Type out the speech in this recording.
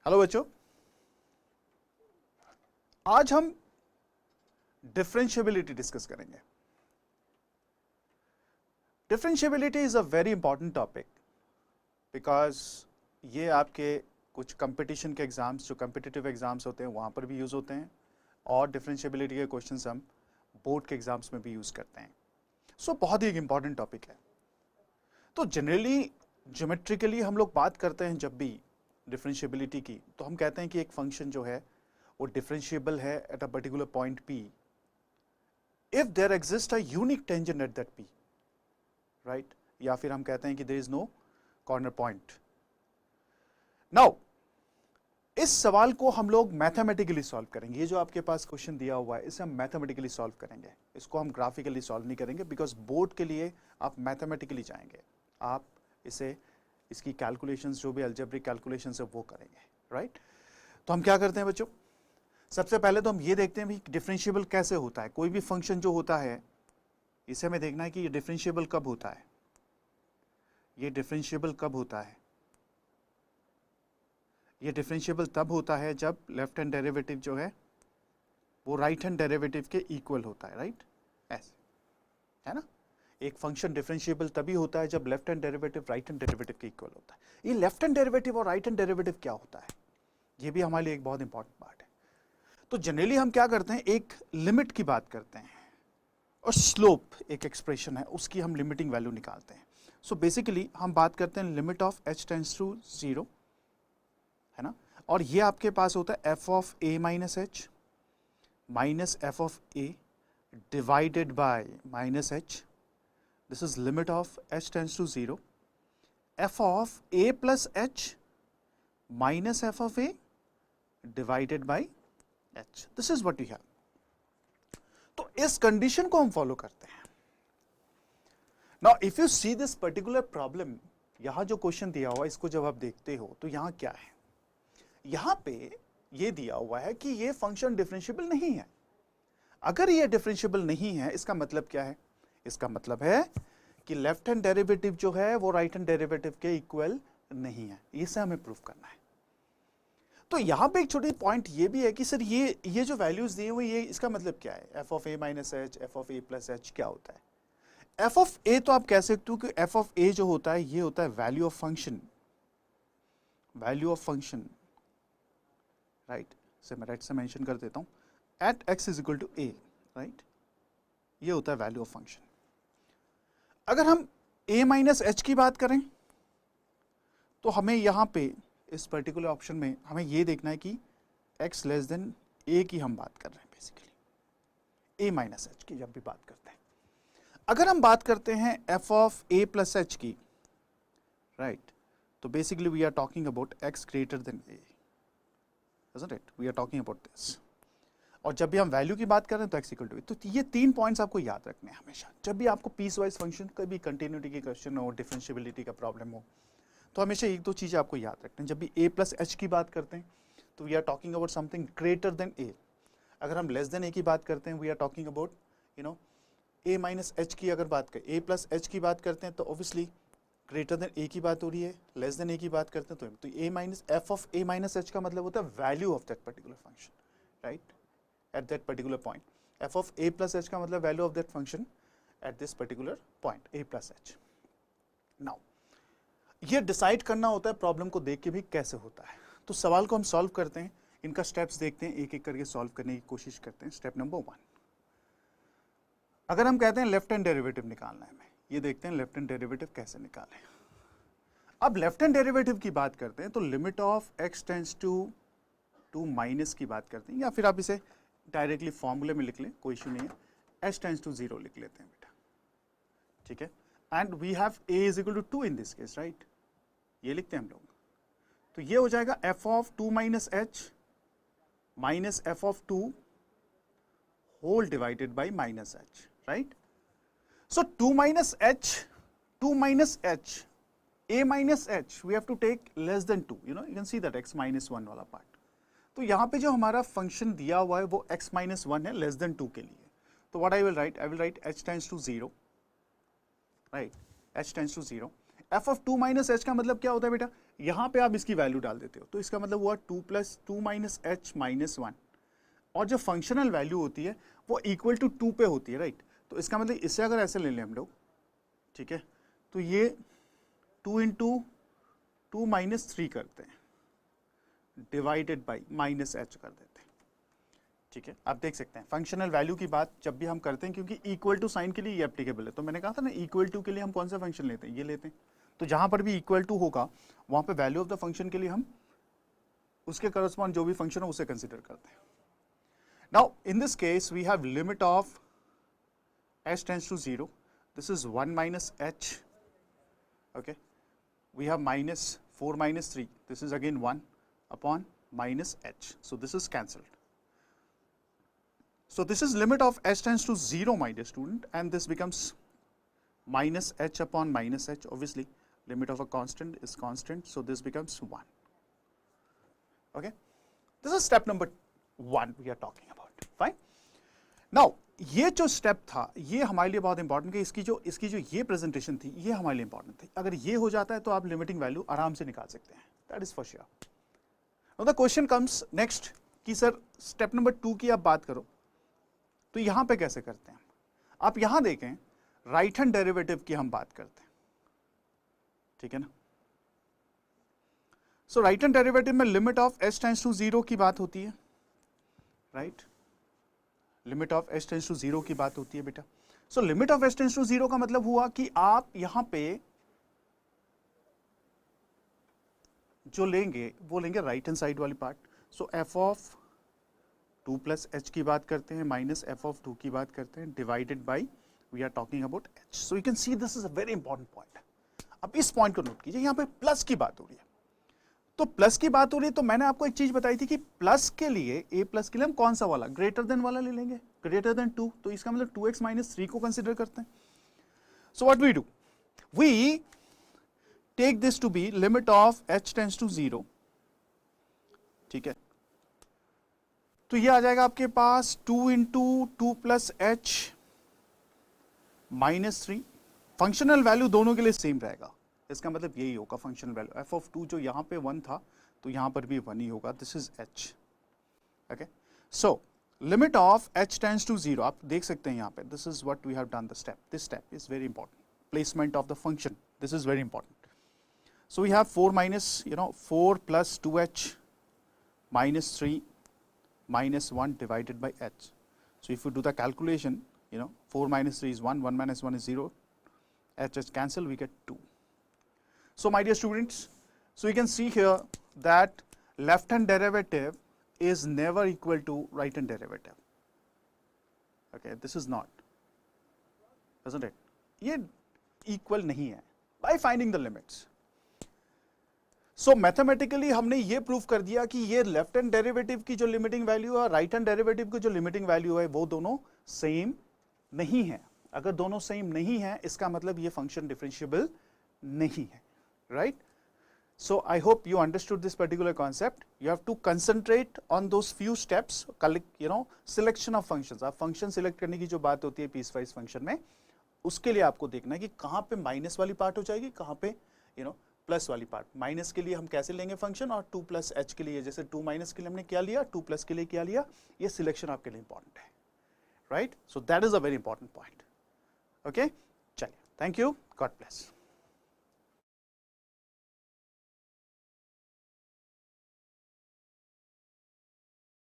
Hello बच्चों, आज हम डिफरेंशिएबिलिटी डिस्कस करेंगे। Differentiability is a very important topic because ये आपके कुछ कंपटीशन के एग्जाम्स, जो कम्पिटिटिव एग्जाम्स होते हैं वहां पर भी यूज होते हैं, और डिफरेंशिएबिलिटी के क्वेश्चंस हम बोर्ड के एग्जाम्स में भी यूज करते हैं। सो बहुत ही एक इंपॉर्टेंट टॉपिक है। तो जनरली ज्योमेट्रिकली हम लोग बात करते हैं जब भी डिफरेंशिएबिलिटी की, तो हम कहते हैं कि एक फंक्शन जो है वो डिफरेंशिएबल है at a particular point P if there exist a unique tangent at that P, right? या फिर हम कहते हैं कि there is no corner point. Now इस सवाल को हम लोग मैथमेटिकली सॉल्व करेंगे। ये जो आपके पास क्वेश्चन दिया हुआ है इसे हम मैथमेटिकली सॉल्व करेंगे, इसको हम ग्राफिकली सॉल्व नहीं करेंगे बिकॉज बोर्ड के लिए आप मैथमेटिकली जाएंगे, आप इसे इसकी कैलकुलेशंस, जो भी अलजेब्रिक कैलकुलेशंस है वो करेंगे, राइट? तो हम क्या करते हैं बच्चों, सबसे पहले तो हम ये देखते हैं कि डिफरेंशिएबल कैसे होता है। कोई भी फंक्शन जो होता है इसे हमें देखना है कि ये डिफरेंशिएबल कब होता है। ये डिफरेंशिएबल कब होता है? ये डिफरेंशिएबल तब होता है जब लेफ्ट हैंड डेरिवेटिव जो है वो राइट हैंड डेरिवेटिव के इक्वल होता है, राइट? ऐसे है ना। एक फंक्शन डिफरेंशिएबल तभी होता है जब left hand derivative right hand derivative के इक्वल होता है। ये लेफ्ट हैंड डेरिवेटिव और राइट हैंड डेरिवेटिव क्या होता है, ये भी हमारे लिए एक बहुत इंपॉर्टेंट पार्ट है। तो जनरली हम क्या करते हैं, एक लिमिट की बात करते हैं और स्लोप एक एक्सप्रेशन है, उसकी हम लिमिटिंग वैल्यू निकालते हैं। सो बेसिकली हम बात करते हैं limit of h tends to 0, है ना। और ये आपके पास होता है f of a minus h minus f of a divided by minus h। This is limit of h tends to 0, f of a plus h minus f of a divided by h। This is what you have. तो इस condition को हम follow करते हैं। Now if you see this particular problem, यहां जो question दिया हुआ है इसको जब आप देखते हो तो यहां क्या है, यहां पे ये दिया हुआ है कि ये फंक्शन डिफरेंशिएबल नहीं है। अगर ये डिफरेंशिएबल नहीं है इसका मतलब क्या है? इसका मतलब है कि लेफ्ट हैंड डेरिवेटिव जो है वो राइट हैंड डेरिवेटिव के इक्वल नहीं है। इसे हमें प्रूव करना है। तो यहां पे एक छोटी पॉइंट ये भी है कि सर ये जो वैल्यूज दिए हुए, ये इसका मतलब क्या है? F of A minus H, F of A plus H क्या होता है? एफ ऑफ ए तो आप कह सकते हो कि एफ ऑफ ए जो होता है ये होता है value of function, value of function, right? से मैं राइट से मेंशन कर देता हूं, at x is equal to a, right? ये होता है वैल्यू ऑफ फंक्शन। अगर हम a माइनस एच की बात करें तो हमें यहां पे इस पर्टिकुलर ऑप्शन में हमें ये देखना है कि x लेस देन a की हम बात कर रहे हैं, बेसिकली a माइनस एच की जब भी बात करते हैं। अगर हम बात करते हैं f of a plus h की, राइट, तो basically we are talking about x greater than a, isn't it? We are talking about this. और जब भी हम वैल्यू की बात कर रहे हैं तो x इक्वल टू, तो ये 3 पॉइंट्स आपको याद रखने हैं हमेशा। जब भी आपको पीस वाइज फंक्शन, कभी कंटिन्यूटी के क्वेश्चन हो, डिफरेंशिएबिलिटी का प्रॉब्लम हो, तो हमेशा एक दो चीजें आपको याद रखनी हैं। जब भी a प्लस एच की बात करते हैं तो we are talking about something greater than a। अगर हम लेस देन a की बात करते हैं we are talking about a minus h की। अगर बात करें a प्लस एच की बात करते हैं तो ऑब्वियसली ग्रेटर देन a की बात हो रही है, लेस देन a की बात करते हैं तो a minus f of a minus H का मतलब होता है value of that particular function, right, at that particular point. F of a plus H का मतलब value of that function at this particular point a plus H. Now ये decide करना होता है प्रॉब्लम को देख के भी कैसे होता है। तो सवाल को हम सॉल्व करते हैं, इनका स्टेप्स देखते हैं, एक एक करके सॉल्व करने की कोशिश करते हैं। स्टेप नंबर 1, अगर हम कहते हैं लेफ्ट हैंड डेरिवेटिव निकालना है हमें, ये देखते हैं लेफ्ट हैंड डेरिवेटिव कैसे निकालें। अब लेफ्ट हैंड डेरिवेटिव की बात करते हैं तो limit of x tends to 2 minus की बात करते हैं, या फिर आप इसे डायरेक्टली फॉर्मूले में लिख लें, कोई इशू नहीं है। h टेंड्स टू 0 लिख लेते हैं बेटा, ठीक है। And we have a is equal to 2 in this case, right? ये लिखते हैं हम लोग। तो ये हो जाएगा f of 2 minus h minus f of 2 whole divided by minus h, right? So 2 minus h, 2 minus h, a minus h, we have to take less than 2, you can see that x minus 1 वाला part. तो यहां पे जो हमारा function दिया हुआ है वो x minus 1 है, लेस देन 2 के लिए। तो what I will write h tends to 0, right, h tends to 0। f of 2 minus h का मतलब क्या होता है बेटा? यहाँ पे आप इसकी वैल्यू डाल देते हो, तो इसका मतलब हुआ 2 + 2 - h - 1, और जो फंक्शनल वैल्यू होती है वो इक्वल टू 2 पे होती है, राइट। तो इसका मतलब इससे अगर ऐसे ले लें हम लोग, ठीक है, तो ये 2 × 2 - 3 करते हैं, डिवाइडेड बाई -h कर देते हैं, ठीक है। आप देख सकते हैं फंक्शनल वैल्यू की बात जब भी हम करते हैं, क्योंकि इक्वल टू साइन के लिए ये एप्लीकेबल है, तो मैंने कहा था ना इक्वल टू के लिए हम कौन सा फंक्शन लेते हैं, ये लेते हैं। तो जहां पर भी इक्वल टू होगा वहां पे वैल्यू ऑफ द फंक्शन के लिए हम उसके करस्पॉन्ड जो भी फंक्शन है उसे कंसिडर करते हैं। Now in this case we have limit of h tends to 0, this is 1 - h, okay, we have -4 - 3, this is again 1 upon -h, so this is cancelled. So this is limit of h tends to 0, my dear student, and this becomes -h upon -h. Obviously limit of a constant is constant, so this becomes 1. Okay, this is step number 1 we are talking about. Fine. Now ये जो step था ये हमारे लिए बहुत important है, इसकी जो ये प्रेजेंटेशन थी ये हमारे लिए इंपॉर्टेंट थी। अगर ये हो जाता है तो आप लिमिटिंग वैल्यू आराम से निकाल सकते हैं, that is for sure. Now the question comes next कि सर स्टेप नंबर 2 की आप बात करो तो यहां पे कैसे करते हैं। आप यहां देखें राइट हैंड डेरिवेटिव की हम बात करते हैं, ठीक है ना। सो राइट हैंड डेरिवेटिव में limit of h tends to 0 की बात होती है, right, limit of h tends to 0 की बात होती है बेटा। So limit of h tends to 0 का मतलब हुआ कि आप यहां पे जो लेंगे वो लेंगे राइट हैंड साइड वाली part. So f of 2 + h की बात करते हैं माइनस f ऑफ 2 की बात करते हैं divided by we are talking about h। So you can see this is a very important point. अब इस पॉइंट को नोट कीजिए, यहां पे प्लस की बात हो रही है, तो प्लस की बात हो रही है, तो मैंने आपको एक चीज बताई थी कि प्लस के लिए a प्लस के लिए हम कौन सा वाला ग्रेटर देन वाला ले लेंगे, ग्रेटर देन 2, तो इसका मतलब 2x - 3 को कंसिडर करते हैं। So what we do, we take this to be limit of h tends to 0, ठीक है। तो ये आ जाएगा आपके पास 2 × 2 + h - 3। फंक्शनल वैल्यू दोनों के लिए सेम रहेगा, इसका मतलब यही होगा फंक्शनल वैल्यू f ऑफ 2 जो यहां पे 1 था तो यहां पर भी 1 ही होगा, this is h। Okay, so limit of h tends to 0, आप देख सकते हैं यहां पे this is what we have done the step, this step is very important, placement of the function, this is very important. So we have 4 + 2h - 3 - 1 divided by h. So if you do the calculation, 4 - 3 is 1, 1 - 1 is 0, h is cancelled, we get 2. So my dear students, so you can see here that left hand derivative is never equal to right hand derivative. Okay, this is not, isn't it? ये equal नहीं है by finding the limits. So mathematically हमने ये prove कर दिया कि ये left hand derivative की जो लिमिटिंग वैल्यू है, राइट हैंड डेरिवेटिव की जो लिमिटिंग वैल्यू है, वो दोनों सेम नहीं है। अगर दोनों सेम नहीं है इसका मतलब ये फंक्शन डिफरेंशिएबल नहीं है, right. So I hope you understood this particular concept. You have to concentrate on those few steps, selection of functions. आप फंक्शन सिलेक्ट करने की जो बात होती है पीसवाइज फंक्शन में, उसके लिए आपको देखना है कि कहां पे माइनस वाली पार्ट हो जाएगी, कहां पे प्लस वाली पार्ट। माइनस के लिए हम कैसे लेंगे फंक्शन, और 2 + h के लिए जैसे 2 - के लिए हमने क्या लिया, 2 + के लिए क्या लिया, ये सिलेक्शन आपके लिए इंपॉर्टेंट है, right. So that is a very important point. Okay, चलिए, थैंक यू, गॉड ब्लेस।